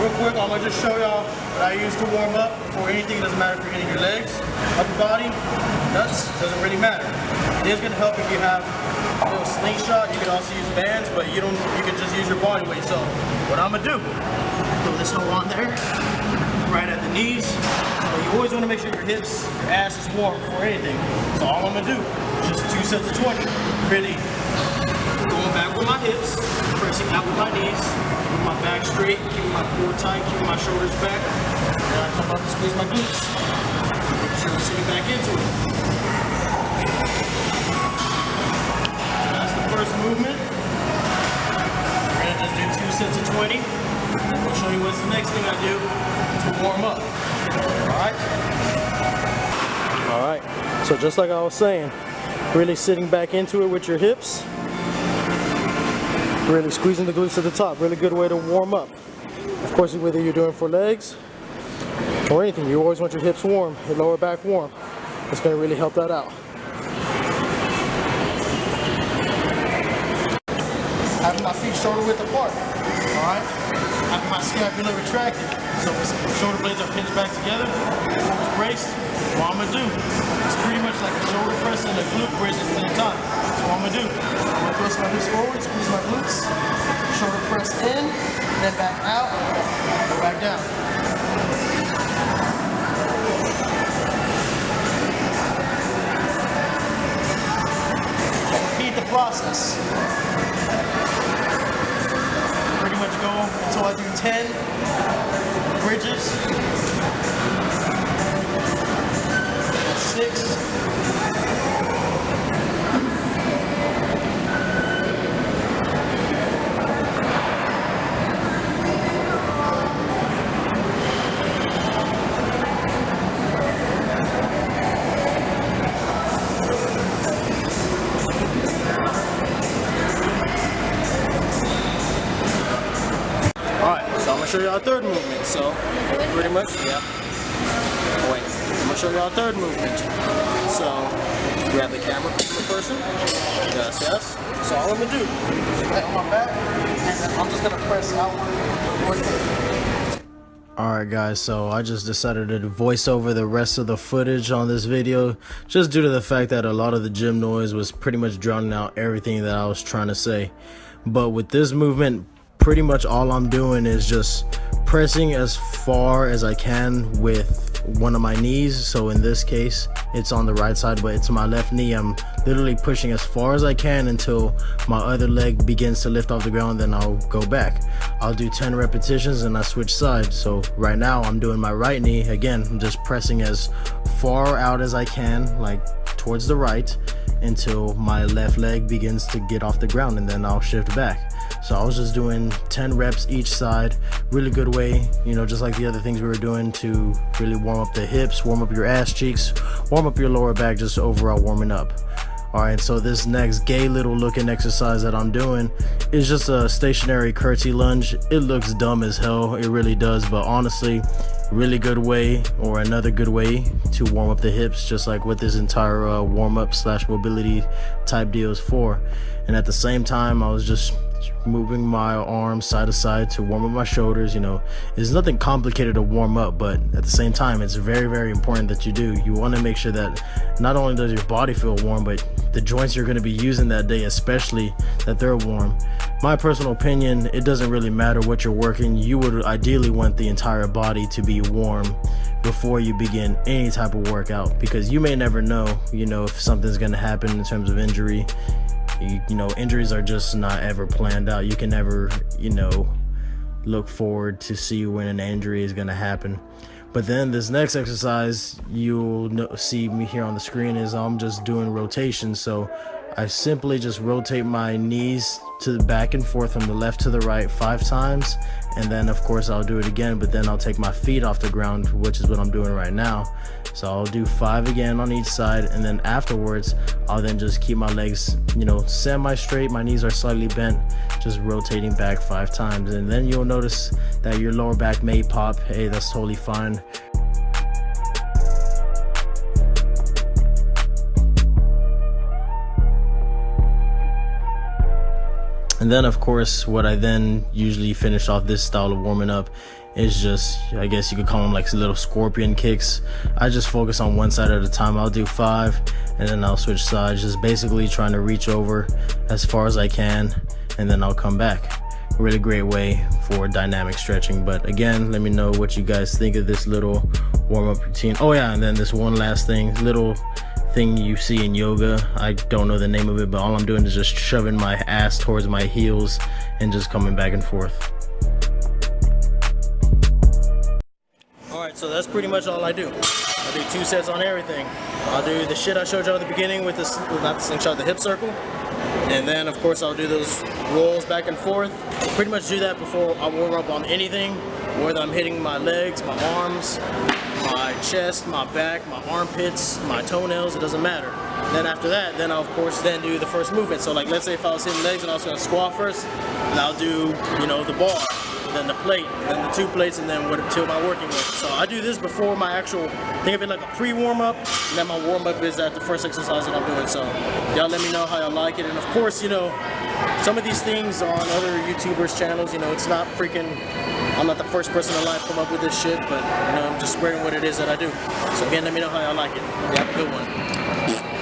real quick, I'm gonna just show y'all what I use to warm up for anything. It doesn't matter if you're hitting your legs, upper body, nuts, doesn't really matter. It is gonna help if you have a little slingshot. You can also use bands, but you can just use your body weight. So what I'm gonna do, throw this hoe on there, right at the knees. So you always wanna make sure your hips, your ass is warm before anything. So all I'm gonna do is just 2 sets of 20. Really going back with my hips, pressing out with my knees, keeping my back straight, keeping my core tight, keeping my shoulders back. Then I come up and squeeze my glutes. Make sure I'm sitting back into it. So that's the first movement. We're gonna just do 2 sets of 20. And we'll show you what's the next thing I do to warm up. All right. So just like I was saying, really sitting back into it with your hips. Really squeezing the glutes at the top. Really good way to warm up. Of course, whether you're doing for legs or anything, you always want your hips warm, your lower back warm. It's going to really help that out. Having my feet shoulder width apart. Alright? Having my scapula retracted. So shoulder blades are pinched back together. Braced. What I'm going to do is pretty much like a shoulder press and a glute bridge at the same time. So what I'm going to do, I'm going to thrust my hips forward, squeeze my glutes, shoulder press in, then back out, go back down. Repeat the process. Pretty much go until I do 10 bridges. 6. Show you our third movement. So pretty much, yeah. Oh, wait, I'm gonna show you our third movement. So grab the camera from the person. Yes. So all I'm gonna do is lay on my back, and then I'm just gonna press outward. Alright guys, so I just decided to voice over the rest of the footage on this video just due to the fact that a lot of the gym noise was pretty much drowning out everything that I was trying to say. But with this movement, pretty much all I'm doing is just pressing as far as I can with one of my knees. So in this case, it's on the right side, but it's my left knee. I'm literally pushing as far as I can until my other leg begins to lift off the ground, then I'll go back. I'll do 10 repetitions and I switch sides. So right now I'm doing my right knee. Again, I'm just pressing as far out as I can, like towards the right, until my left leg begins to get off the ground, and then I'll shift back. So I was just doing 10 reps each side. Really good way, you know, just like the other things we were doing to really warm up the hips, warm up your ass cheeks, warm up your lower back, just overall warming up. Alright, so this next gay little looking exercise that I'm doing is just a stationary curtsy lunge. It looks dumb as hell, it really does, but honestly, really good way, or another good way to warm up the hips, just like what this entire warm-up / mobility type deal is for. And at the same time, I was just moving my arms side to side to warm up my shoulders. You know, it's nothing complicated to warm up, but at the same time, it's very, very important that you do. You want to make sure that not only does your body feel warm, but the joints you're going to be using that day, especially, that they're warm. My personal opinion, it doesn't really matter what you're working. You would ideally want the entire body to be warm before you begin any type of workout, because you may never know, you know, if something's going to happen in terms of injury. You know, injuries are just not ever planned out. You can never, you know, look forward to see when an injury is going to happen. But then this next exercise you'll see me here on the screen is I'm just doing rotation. So I simply just rotate my knees to the back and forth from the left to the right 5 times, and then of course I'll do it again, but then I'll take my feet off the ground, which is what I'm doing right now. So I'll do 5 again on each side, and then afterwards I'll then just keep my legs, you know, semi-straight. My knees are slightly bent, just rotating back 5 times, and then you'll notice that your lower back may pop. Hey, that's totally fine. And then of course what I then usually finish off this style of warming up is just, I guess you could call them like little scorpion kicks. I just focus on one side at a time. I'll do 5 and then I'll switch sides, just basically trying to reach over as far as I can, and then I'll come back. Really great way for dynamic stretching. But again, let me know what you guys think of this little warm-up routine. Oh yeah, and then this one last thing, little thing you see in yoga, I don't know the name of it, but all I'm doing is just shoving my ass towards my heels and just coming back and forth. Alright, so that's pretty much all I do. I do 2 sets on everything. I'll do the shit I showed you at the beginning with this, not the slingshot, the hip circle. And then of course I'll do those rolls back and forth. Pretty much do that before I warm up on anything, whether I'm hitting my legs, my arms, my chest, my back, my armpits, my toenails, it doesn't matter. Then after that, then I'll of course then do the first movement. So like let's say if I was hitting legs and I was gonna squat first, then I'll do, you know, the bar, then the plate, then the 2 plates, and then what am I working with. So I do this before my actual, think of it like a pre-warm-up, and then my warm-up is at the first exercise that I'm doing. So y'all let me know how y'all like it. And of course, you know, some of these things are on other YouTubers' channels. You know, it's not freaking, I'm not the first person alive to come up with this shit, but you know, I'm just spreading what it is that I do. So again, let me know how y'all like it. You have a good one.